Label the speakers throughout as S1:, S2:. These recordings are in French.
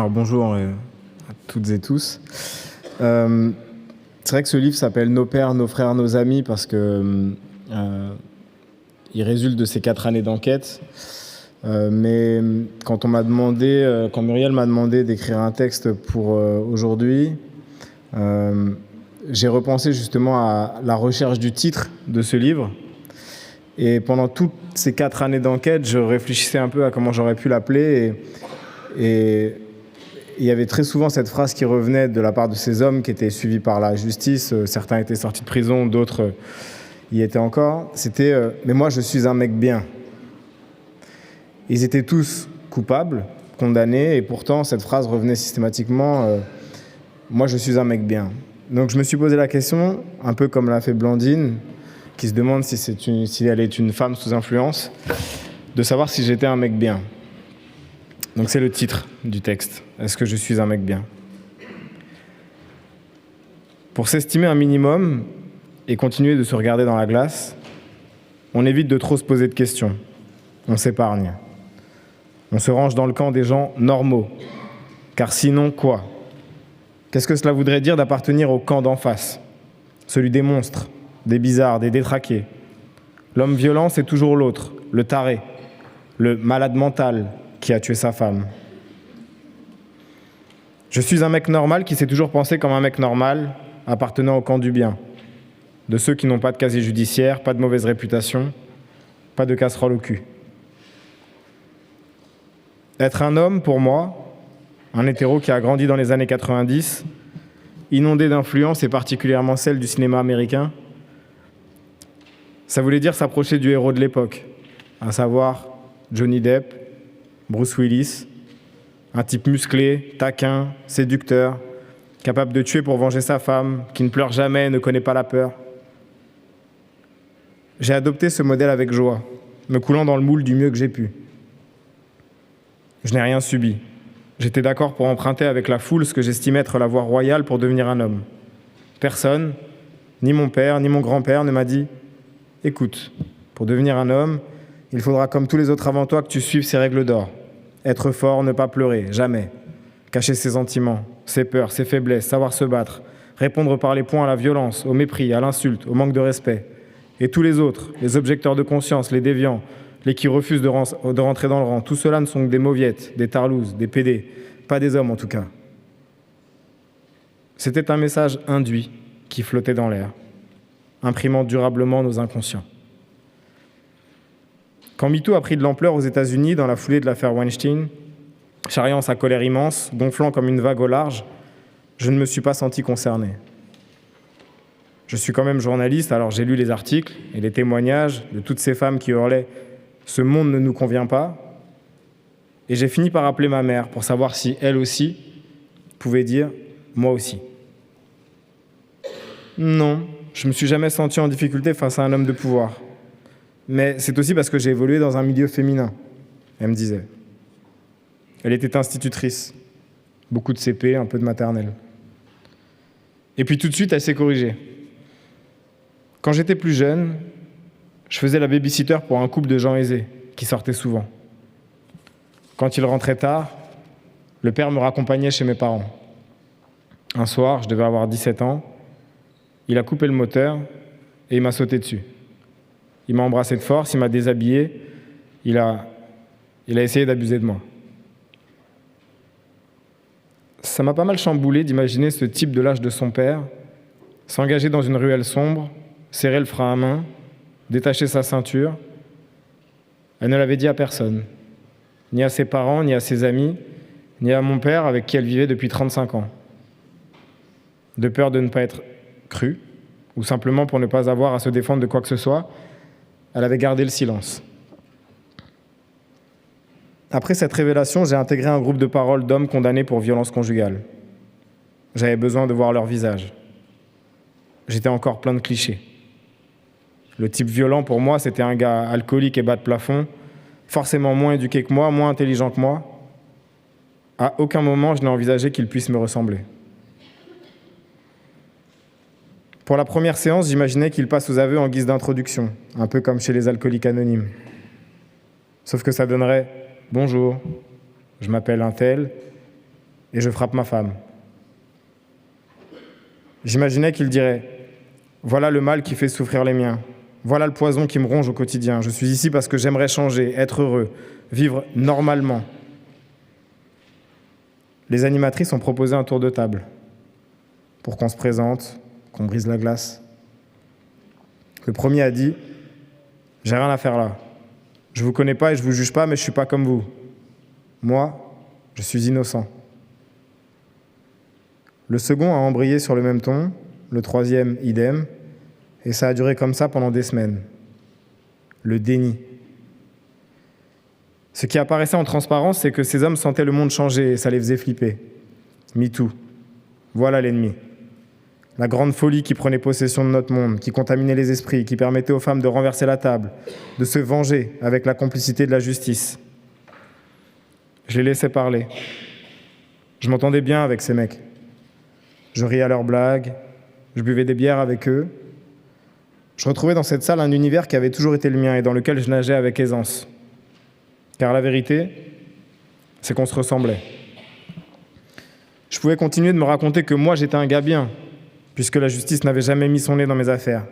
S1: Alors bonjour à toutes et tous. C'est vrai que ce livre s'appelle Nos pères, nos frères, nos amis parce que il résulte de ces 4 années d'enquête. Mais quand Muriel m'a demandé d'écrire un texte pour aujourd'hui, j'ai repensé justement à la recherche du titre de ce livre. Et pendant toutes ces 4 années d'enquête, je réfléchissais un peu à comment j'aurais pu l'appeler. Et il y avait très souvent cette phrase qui revenait de la part de ces hommes qui étaient suivis par la justice. Certains étaient sortis de prison, d'autres y étaient encore. C'était « mais moi, je suis un mec bien ». Ils étaient tous coupables, condamnés, et pourtant, cette phrase revenait systématiquement « moi, je suis un mec bien ». Donc, je me suis posé la question, un peu comme l'a fait Blandine, qui se demande si elle est une femme sous influence, de savoir si j'étais un mec bien. Donc c'est le titre du texte. Est-ce que je suis un mec bien ? Pour s'estimer un minimum et continuer de se regarder dans la glace, on évite de trop se poser de questions. On s'épargne. On se range dans le camp des gens normaux. Car sinon, quoi ? Qu'est-ce que cela voudrait dire d'appartenir au camp d'en face ? Celui des monstres, des bizarres, des détraqués. L'homme violent, c'est toujours l'autre, le taré, le malade mental qui a tué sa femme. Je suis un mec normal qui s'est toujours pensé comme un mec normal, appartenant au camp du bien. De ceux qui n'ont pas de casier judiciaire, pas de mauvaise réputation, pas de casserole au cul. Être un homme, pour moi, un hétéro qui a grandi dans les années 90, inondé d'influences et particulièrement celle du cinéma américain, ça voulait dire s'approcher du héros de l'époque, à savoir Johnny Depp, Bruce Willis, un type musclé, taquin, séducteur, capable de tuer pour venger sa femme, qui ne pleure jamais, ne connaît pas la peur. J'ai adopté ce modèle avec joie, me coulant dans le moule du mieux que j'ai pu. Je n'ai rien subi. J'étais d'accord pour emprunter avec la foule ce que j'estimais être la voie royale pour devenir un homme. Personne, ni mon père, ni mon grand-père ne m'a dit « Écoute, pour devenir un homme, il faudra, comme tous les autres avant toi, que tu suives ces règles d'or. Être fort, ne pas pleurer, jamais. Cacher ses sentiments, ses peurs, ses faiblesses, savoir se battre. Répondre par les poings à la violence, au mépris, à l'insulte, au manque de respect. Et tous les autres, les objecteurs de conscience, les déviants, les qui refusent de rentrer dans le rang, tout cela ne sont que des mauviettes, des tarlouses, des pédés. Pas des hommes, en tout cas. » C'était un message induit qui flottait dans l'air, imprimant durablement nos inconscients. Quand MeToo a pris de l'ampleur aux États-Unis dans la foulée de l'affaire Weinstein, charriant sa colère immense, gonflant comme une vague au large, je ne me suis pas senti concerné. Je suis quand même journaliste, alors j'ai lu les articles et les témoignages de toutes ces femmes qui hurlaient « Ce monde ne nous convient pas ». Et j'ai fini par appeler ma mère pour savoir si elle aussi pouvait dire « moi aussi ». Non, je ne me suis jamais senti en difficulté face à un homme de pouvoir. Mais c'est aussi parce que j'ai évolué dans un milieu féminin, elle me disait. Elle était institutrice, beaucoup de CP, un peu de maternelle. Et puis tout de suite, elle s'est corrigée. Quand j'étais plus jeune, je faisais la baby-sitter pour un couple de gens aisés qui sortaient souvent. Quand ils rentraient tard, le père me raccompagnait chez mes parents. Un soir, je devais avoir 17 ans, il a coupé le moteur et il m'a sauté dessus. Il m'a embrassé de force, il m'a déshabillé, il a essayé d'abuser de moi. Ça m'a pas mal chamboulé d'imaginer ce type de l'âge de son père s'engager dans une ruelle sombre, serrer le frein à main, détacher sa ceinture. Elle ne l'avait dit à personne, ni à ses parents, ni à ses amis, ni à mon père avec qui elle vivait depuis 35 ans. De peur de ne pas être crue, ou simplement pour ne pas avoir à se défendre de quoi que ce soit, elle avait gardé le silence. Après cette révélation, j'ai intégré un groupe de parole d'hommes condamnés pour violence conjugale. J'avais besoin de voir leur visage. J'étais encore plein de clichés. Le type violent, pour moi, c'était un gars alcoolique et bas de plafond, forcément moins éduqué que moi, moins intelligent que moi. À aucun moment, je n'ai envisagé qu'il puisse me ressembler. Pour la première séance, j'imaginais qu'il passe aux aveux en guise d'introduction, un peu comme chez les alcooliques anonymes. Sauf que ça donnerait « Bonjour, je m'appelle un tel, et je frappe ma femme. J'imaginais qu'il dirait « Voilà le mal qui fait souffrir les miens. Voilà le poison qui me ronge au quotidien. Je suis ici parce que j'aimerais changer, être heureux, vivre normalement. » Les animatrices ont proposé un tour de table pour qu'on se présente, qu'on brise la glace. Le premier a dit « J'ai rien à faire là. Je vous connais pas et je vous juge pas, mais je suis pas comme vous. Moi, je suis innocent. » Le second a embrayé sur le même ton, le troisième idem, et ça a duré comme ça pendant des semaines. Le déni. Ce qui apparaissait en transparence, c'est que ces hommes sentaient le monde changer et ça les faisait flipper. MeToo. Voilà l'ennemi. La grande folie qui prenait possession de notre monde, qui contaminait les esprits, qui permettait aux femmes de renverser la table, de se venger avec la complicité de la justice. Je les laissais parler. Je m'entendais bien avec ces mecs. Je riais à leurs blagues, je buvais des bières avec eux. Je retrouvais dans cette salle un univers qui avait toujours été le mien et dans lequel je nageais avec aisance. Car la vérité, c'est qu'on se ressemblait. Je pouvais continuer de me raconter que moi, j'étais un gars bien, puisque la justice n'avait jamais mis son nez dans mes affaires.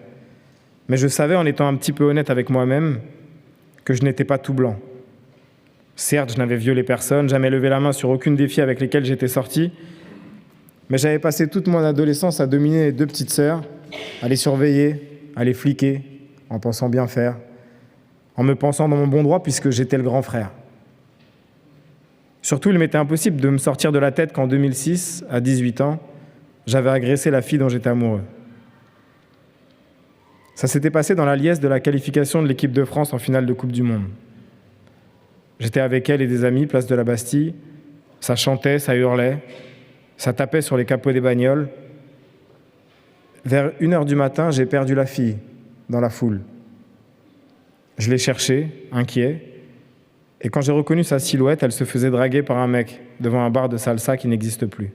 S1: Mais je savais, en étant un petit peu honnête avec moi-même, que je n'étais pas tout blanc. Certes, je n'avais violé personne, jamais levé la main sur aucune des filles avec lesquelles j'étais sorti, mais j'avais passé toute mon adolescence à dominer les deux petites sœurs, à les surveiller, à les fliquer, en pensant bien faire, en me pensant dans mon bon droit puisque j'étais le grand frère. Surtout, il m'était impossible de me sortir de la tête qu'en 2006, à 18 ans, j'avais agressé la fille dont j'étais amoureux. Ça s'était passé dans la liesse de la qualification de l'équipe de France en finale de Coupe du Monde. J'étais avec elle et des amis, place de la Bastille. Ça chantait, ça hurlait, ça tapait sur les capots des bagnoles. Vers 1h du matin, j'ai perdu la fille dans la foule. Je l'ai cherchée, inquiet, et quand j'ai reconnu sa silhouette, elle se faisait draguer par un mec devant un bar de salsa qui n'existe plus.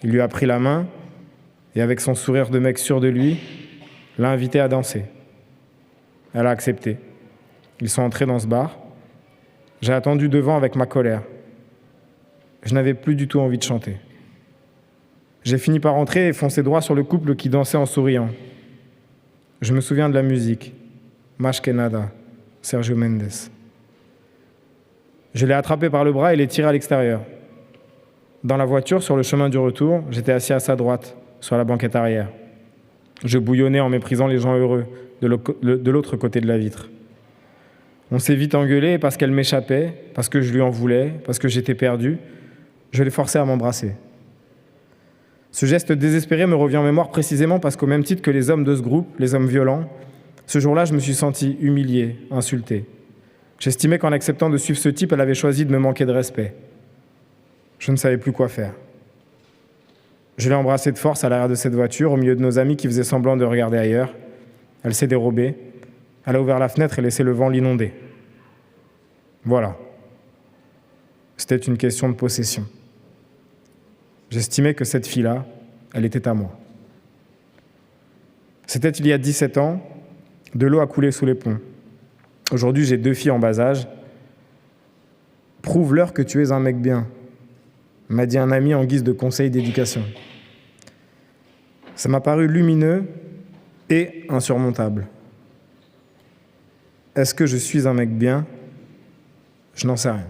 S1: Il lui a pris la main et avec son sourire de mec sûr de lui, l'a invitée à danser. Elle a accepté. Ils sont entrés dans ce bar. J'ai attendu devant avec ma colère. Je n'avais plus du tout envie de chanter. J'ai fini par entrer et foncer droit sur le couple qui dansait en souriant. Je me souviens de la musique. Más que nada, Sergio Mendes. Je l'ai attrapé par le bras et l'ai tiré à l'extérieur. Dans la voiture, sur le chemin du retour, j'étais assis à sa droite, sur la banquette arrière. Je bouillonnais en méprisant les gens heureux de l'autre côté de la vitre. On s'est vite engueulé parce qu'elle m'échappait, parce que je lui en voulais, parce que j'étais perdu. Je l'ai forcé à m'embrasser. Ce geste désespéré me revient en mémoire précisément parce qu'au même titre que les hommes de ce groupe, les hommes violents, ce jour-là, je me suis senti humilié, insulté. J'estimais qu'en acceptant de suivre ce type, elle avait choisi de me manquer de respect. Je ne savais plus quoi faire. Je l'ai embrassée de force à l'arrière de cette voiture, au milieu de nos amis qui faisaient semblant de regarder ailleurs. Elle s'est dérobée. Elle a ouvert la fenêtre et laissé le vent l'inonder. Voilà. C'était une question de possession. J'estimais que cette fille-là, elle était à moi. C'était il y a 17 ans, de l'eau a coulé sous les ponts. Aujourd'hui, j'ai 2 filles en bas âge. Prouve-leur que tu es un mec bien, m'a dit un ami en guise de conseil d'éducation. Ça m'a paru lumineux et insurmontable. Est-ce que je suis un mec bien ? Je n'en sais rien.